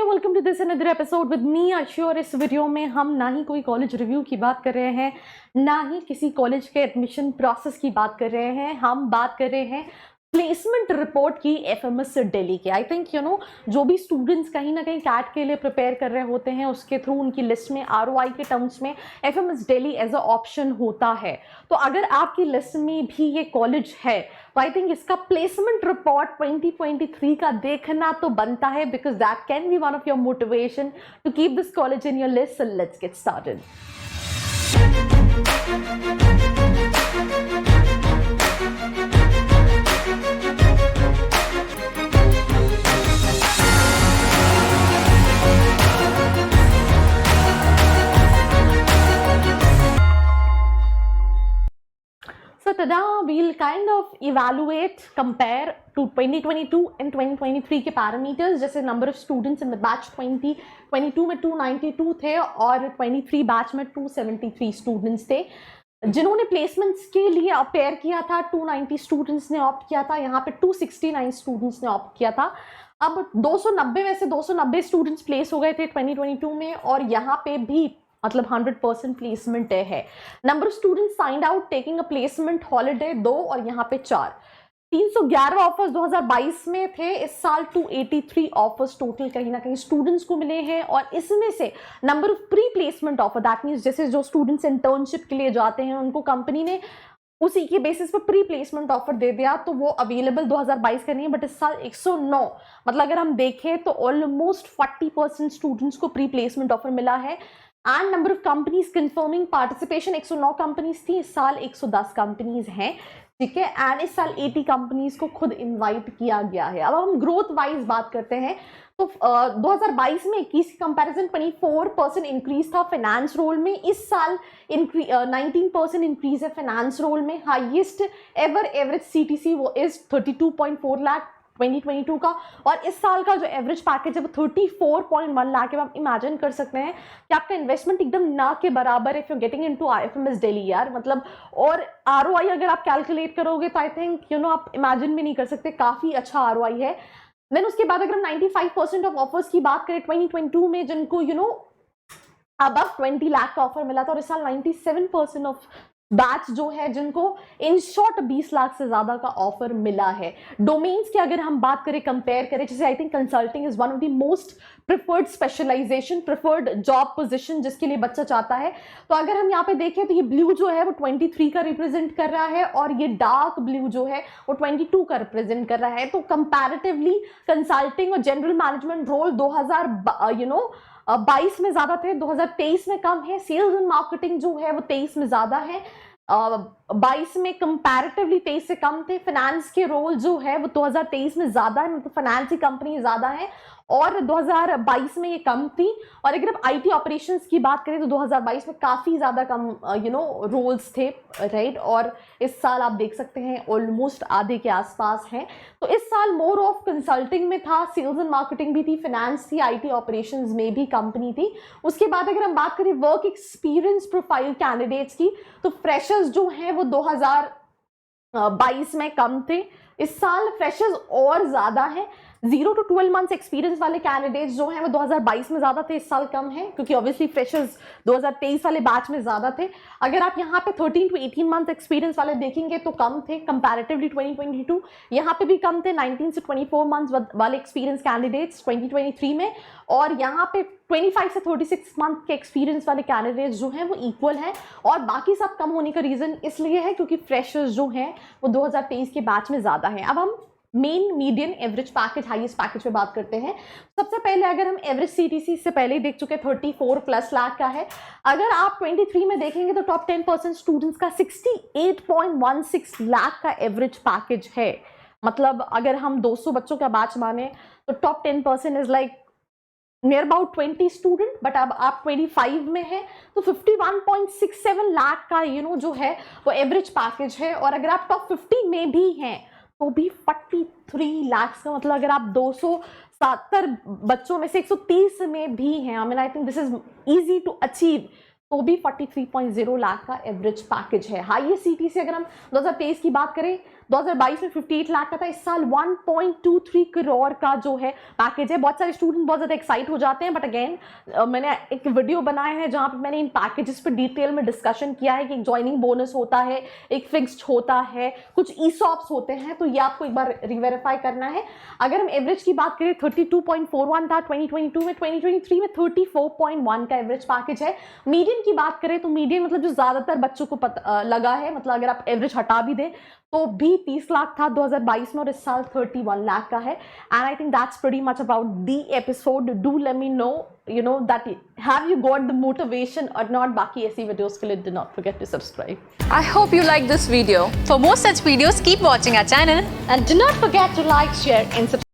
Welcome to this another episode with me Ashu. और इस video में हम ना ही कोई कॉलेज रिव्यू की बात कर रहे हैं, ना ही किसी कॉलेज के एडमिशन प्रोसेस की बात कर रहे हैं। हम बात कर रहे हैं प्लेसमेंट रिपोर्ट की एफएमएस दिल्ली के। आई थिंक जो भी स्टूडेंट्स कहीं ना कहीं कैट के लिए प्रिपेयर कर रहे होते हैं, उसके थ्रू उनकी लिस्ट में आरओआई के टर्म्स में FMS Delhi as a option होता है। तो अगर आपकी लिस्ट में भी ये कॉलेज है तो आई थिंक इसका प्लेसमेंट रिपोर्ट 2023 का देखना तो बनता है, because that can be one of your motivation to keep this college in your list. So let's get started. So today we'll kind of evaluate, compare to 2022 and 2023 के parameters, जैसे number of students in the batch 2022 में 292 थे और 23 batch में 273 students थे। जिन्होंने placements के लिए अपेयर किया था 290 स्टूडेंट्स ने ऑप्ट किया था, यहाँ पे 269 स्टूडेंट्स ने ऑप्ट किया था। अब 290 में से 290 स्टूडेंट्स प्लेस हो गए थे 2022 में, और यहाँ पे भी मतलब 100% प्लेसमेंट है। Number of student signed out taking a placement holiday 2 और यहाँ पे 4। 311 ऑफर्स 2022 में थे, इस साल 283 ऑफर्स टोटल कहीं ना कहीं स्टूडेंट्स को मिले हैं। और इसमें से number of pre placement offer, that means जैसे जो स्टूडेंट्स इंटर्नशिप के लिए जाते हैं उनको कंपनी ने उसी के बेसिस पर प्री प्लेसमेंट ऑफर दे दिया, तो वो अवेलेबल 2022 का नहीं है, बट इस साल 109, मतलब अगर हम देखें तो ऑलमोस्ट 40% स्टूडेंट्स को प्री प्लेसमेंट ऑफर मिला है। And number of companies confirming participation 109 companies थी, इस साल 110 कंपनीज हैं, ठीक है। एंड इस साल 80 कंपनीज को खुद इनवाइट किया गया है। अब हम ग्रोथ वाइज बात करते हैं तो 2022 में 21 की कंपैरिजन 24% इंक्रीज था फाइनेंस रोल में। इस साल 19% इंक्रीज है फाइनेंस रोल में। हाईएस्ट एवर एवरेज सीटीसी वो इज 32.4 लाख 2022 का, और इस साल का जो एवरेज पैकेज है वो 34.1 लाख है। आप इमेजिन कर सकते हैं कि आपका इन्वेस्टमेंट एकदम ना के बराबर है if you getting into FMS Delhi यार, मतलब। और आरओआई अगर आप कैलकुलेट करोगे तो आई थिंक आप इमेजिन भी नहीं कर सकते, काफी अच्छा आरओआई है। देन उसके बाद अगर हम 95% ऑफ ऑफर्स की बात करें 2022 में, जिनको अबव 20 लाख का ऑफर मिला था, और इस साल 97% ऑफ बैच जो है जिनको इन शॉर्ट 20 लाख से ज्यादा का ऑफर मिला है। डोमेन्स की अगर हम बात करें, कंपेयर करें, जैसे I think consulting is one of the most preferred specialization, preferred job position जिसके लिए बच्चा चाहता है। तो अगर हम यहाँ पे देखें तो ये ब्लू जो है वो 23 का रिप्रेजेंट कर रहा है, और ये डार्क ब्लू जो है वो 22 का रिप्रेजेंट कर रहा है। तो कंपैरेटिवली कंसल्टिंग और जनरल मैनेजमेंट रोल 2022 में ज्यादा थे, 2023 में कम है। सेल्स एंड मार्केटिंग जो है वो 23 में ज्यादा है, 22 में कंपैरेटिवली 23 से कम थे। फाइनेंस के रोल जो है वो 2023 में ज्यादा है, मतलब फाइनेंस की कंपनी ज्यादा है, और 2022 में ये कम थी। और अगर आप आईटी ऑपरेशंस की बात करें तो 2022 में काफी ज्यादा कम रोल्स थे, राइट। और इस साल आप देख सकते हैं ऑलमोस्ट आधे के आसपास है। तो इस साल मोर ऑफ कंसल्टिंग में था, सेल्स एंड मार्केटिंग भी थी, फाइनेंस थी, आईटी ऑपरेशंस में भी कंपनी थी। उसके बाद अगर हम बात करें वर्क एक्सपीरियंस प्रोफाइल कैंडिडेट्स की, तो फ्रेशर्स जो हैं वो 2022 में कम थे, इस साल फ्रेशर्स और ज्यादा है। 0 to 12 मंथ्स एक्सपीरियंस वाले कैंडिडेट्स जो हैं वो 2022 में ज्यादा थे, इस साल कम है, क्योंकि ऑब्वियसली फ्रेशर्स 2023 वाले बैच में ज्यादा थे। अगर आप यहाँ पे 13 to 18 मंथ एक्सपीरियंस वाले देखेंगे तो कम थे कंपैरेटिवली 2022, यहाँ पे भी कम थे 19 से 24 मंथ्स वाले एक्सपीरियंस कैंडिडेट्स 2023 में, और यहाँ पे 25 से 36 मंथ के एक्सपीरियंस वाले कैंडिडेट्स जो हैं वो इक्वल हैं। और बाकी सब कम होने का रीजन इसलिए है क्योंकि फ्रेशर्स जो हैं वो 2023 के बैच में ज्यादा है। अब हम main, median, average package, highest package पे बात करते हैं। सबसे पहले अगर हम एवरेज सीटीसी से पहले ही देख चुके 34+ लाख का है। अगर आप 23 में देखेंगे तो टॉप 10% स्टूडेंट्स का 68.16 लाख का एवरेज पैकेज है। मतलब अगर हम 200 बच्चों का बैच माने तो top 10% is like near about 20 student, but अब आप 25 में है तो 51.67 लाख का जो है वो एवरेज पैकेज है। और अगर आप टॉप 50 में भी हैं तो भी 43 लाख का, मतलब अगर आप 270 बच्चों में से 130 में भी हैं, I mean I think this is easy to achieve, तो भी 43.0 लाख का एवरेज पैकेज है। हाईएस्ट सीटीसी अगर हम 2023 की बात करें 2022 में 58 लाख का था, इस साल 1.23 करोड़ का जो है पैकेज है। बहुत सारे स्टूडेंट बहुत ज़्यादा एक्साइट हो जाते हैं, बट अगेन मैंने एक वीडियो बनाया है जहाँ पे मैंने इन पैकेजेस पे डिटेल में डिस्कशन किया है कि एक ज्वाइनिंग बोनस होता है, एक फिक्स्ड होता है, कुछ ईसॉप्स होते हैं, तो ये आपको एक बार रिवेरीफाई करना है। अगर हम एवरेज की बात करें 32.41 था 2022 में, 2023 में 34.1 का एवरेज पैकेज है। मीडियन की बात करें तो मीडियन मतलब जो ज़्यादातर बच्चों को लगा है, मतलब अगर आप एवरेज हटा भी दें तो भी 30 लाख था 2022 में और इस साल 31 लाख का है। And I think that's pretty much about the episode. Do let me know that have you got the motivation or not। बाकी ऐसी वीडियोस के लिए do not forget to subscribe। I hope you like this video. For more such videos, keep watching our channel And do not forget to like, share and subscribe।